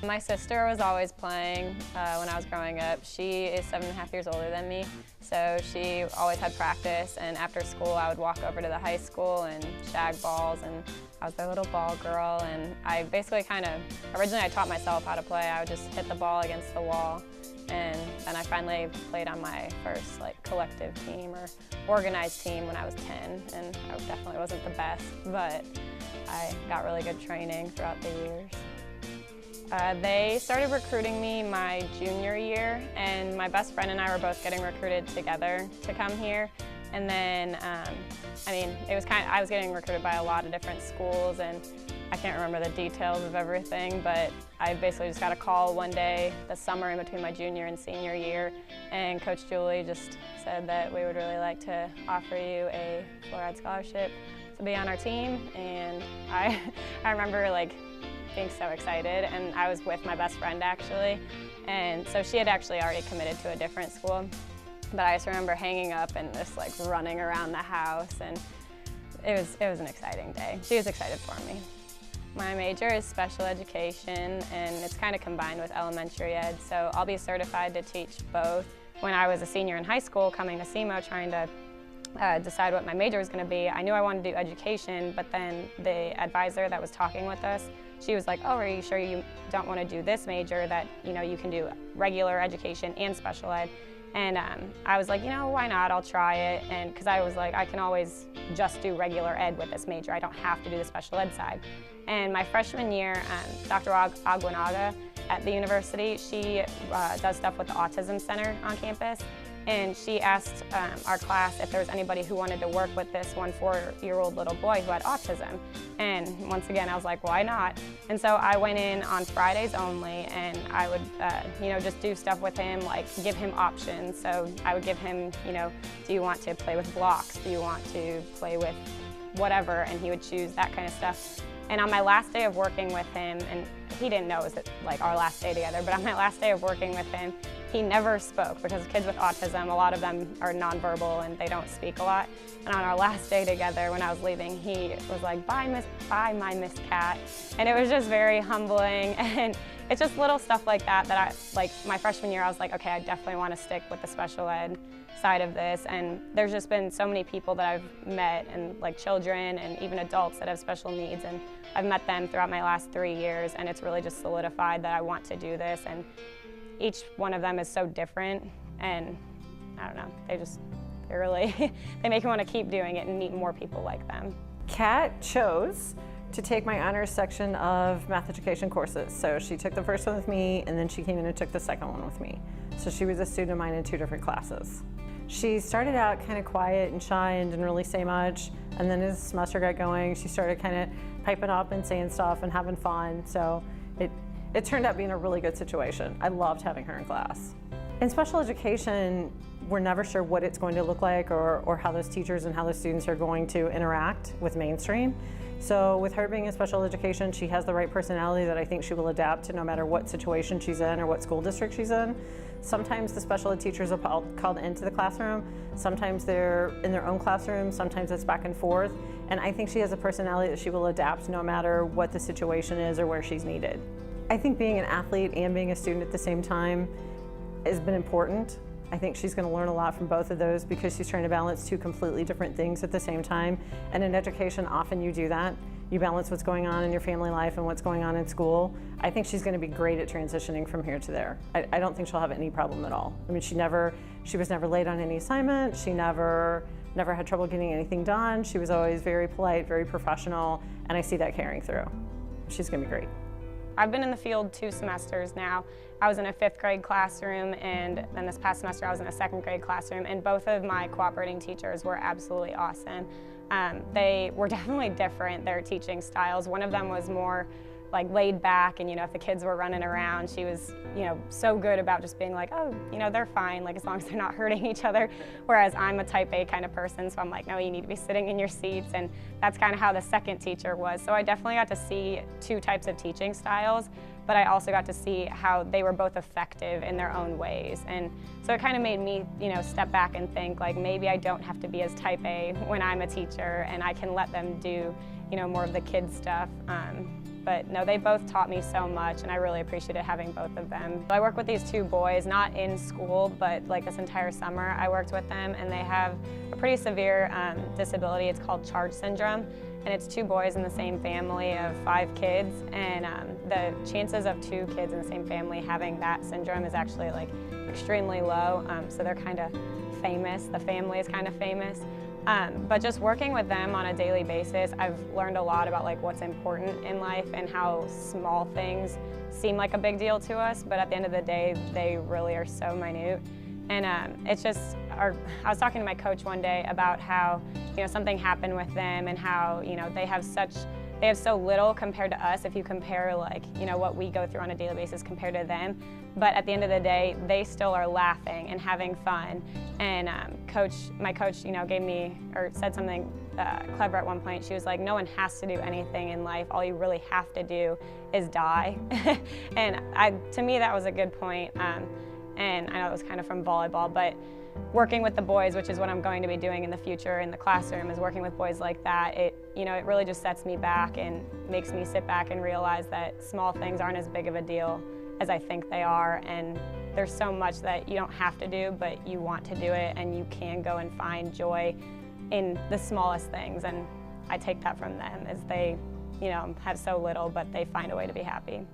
My sister was always playing when I was growing up. She is 7.5 years older than me, so she always had practice, and after school I would walk over to the high school and shag balls, and I was their little ball girl, and I basically originally I taught myself how to play. I would just hit the ball against the wall, and then I finally played on my first collective team or organized team when I was 10, and I definitely wasn't the best, but I got really good training throughout the years. They started recruiting me my junior year, and my best friend and I were both getting recruited together to come here. And then, I was getting recruited by a lot of different schools, and I can't remember the details of everything, but I basically just got a call one day the summer in between my junior and senior year, and Coach Julie just said that we would really like to offer you a fluoride scholarship to be on our team. And I remember being so excited, and I was with my best friend actually, and so she had actually already committed to a different school, but I just remember hanging up and just running around the house, and it was an exciting day. She was excited for me. My major is special education, and it's kind of combined with elementary ed, so I'll be certified to teach both. When I was a senior in high school coming to SEMO trying to decide what my major was going to be, I knew I wanted to do education, but then the advisor that was talking with us, she was like, oh, are you sure you don't want to do this major, that you can do regular education and special ed? And I was like, why not? I'll try it. And because I was like, I can always just do regular ed with this major. I don't have to do the special ed side. And my freshman year, Dr. Aguinaga at the university, she does stuff with the Autism Center on campus. And she asked our class if there was anybody who wanted to work with this 4-year-old little boy who had autism. And once again, I was like, why not? And so I went in on Fridays only, and I would, just do stuff with him, give him options. So I would give him, do you want to play with blocks? Do you want to play with whatever? And he would choose that kind of stuff. And on my last day of working with him, and he didn't know it was our last day together, but on my last day of working with him, he never spoke, because kids with autism, a lot of them are nonverbal and they don't speak a lot. And on our last day together, when I was leaving, he was like, bye, my Miss Cat. And it was just very humbling. And it's just little stuff like that my freshman year, I was like, okay, I definitely want to stick with the special ed side of this. And there's just been so many people that I've met, and children and even adults that have special needs, and I've met them throughout my last 3 years, and it's really just solidified that I want to do this. And each one of them is so different, and I don't know, they really, they make me want to keep doing it and meet more people like them. Kat chose to take my honors section of math education courses. So she took the first one with me, and then she came in and took the second one with me. So she was a student of mine in 2 different classes. She started out kind of quiet and shy and didn't really say much, and then as the semester got going, she started kind of piping up and saying stuff and having fun. So it turned out being a really good situation. I loved having her in class. In special education, we're never sure what it's going to look like, or how those teachers and how the students are going to interact with mainstream. So with her being in special education, she has the right personality that I think she will adapt to no matter what situation she's in or what school district she's in. Sometimes the special ed teachers are called into the classroom. Sometimes they're in their own classroom. Sometimes it's back and forth. And I think she has a personality that she will adapt no matter what the situation is or where she's needed. I think being an athlete and being a student at the same time has been important. I think she's going to learn a lot from both of those, because she's trying to balance 2 completely different things at the same time. And in education, often you do that. You balance what's going on in your family life and what's going on in school. I think she's going to be great at transitioning from here to there. I don't think she'll have any problem at all. I mean, she was never late on any assignment. She never had trouble getting anything done. She was always very polite, very professional, and I see that carrying through. She's going to be great. I've been in the field 2 semesters now. I was in a 5th grade classroom, and then this past semester I was in a 2nd grade classroom, and both of my cooperating teachers were absolutely awesome. They were definitely different, their teaching styles. One of them was more laid back, and if the kids were running around, she was so good about just being like, oh, they're fine, as long as they're not hurting each other. Whereas I'm a type A kind of person, so I'm like, no, you need to be sitting in your seats, and that's kind of how the second teacher was. So I definitely got to see 2 types of teaching styles, but I also got to see how they were both effective in their own ways. And so it kind of made me, step back and think maybe I don't have to be as type A when I'm a teacher, and I can let them do, more of the kids stuff. but no, they both taught me so much, and I really appreciated having both of them. I work with these two boys, not in school, but like this entire summer I worked with them, and they have a pretty severe disability. It's called CHARGE syndrome, and it's two boys in the same family of 5 kids, and the chances of 2 kids in the same family having that syndrome is actually like extremely low, so they're kind of famous. The family is kind of famous. But just working with them on a daily basis, I've learned a lot about like what's important in life and how small things seem like a big deal to us, but at the end of the day, they really are so minute. And it's just, I was talking to my coach one day about how, something happened with them and how, they have so little compared to us if you compare like, what we go through on a daily basis compared to them. But at the end of the day, they still are laughing and having fun. And my coach, gave me, or said something clever at one point. She was like, no one has to do anything in life. All you really have to do is die. And to me, that was a good point. And I know it was kind of from volleyball, but working with the boys, which is what I'm going to be doing in the future in the classroom, is working with boys like that. It really just sets me back and makes me sit back and realize that small things aren't as big of a deal as I think they are, and there's so much that you don't have to do, but you want to do it, and you can go and find joy in the smallest things. And I take that from them, as they, have so little, but they find a way to be happy.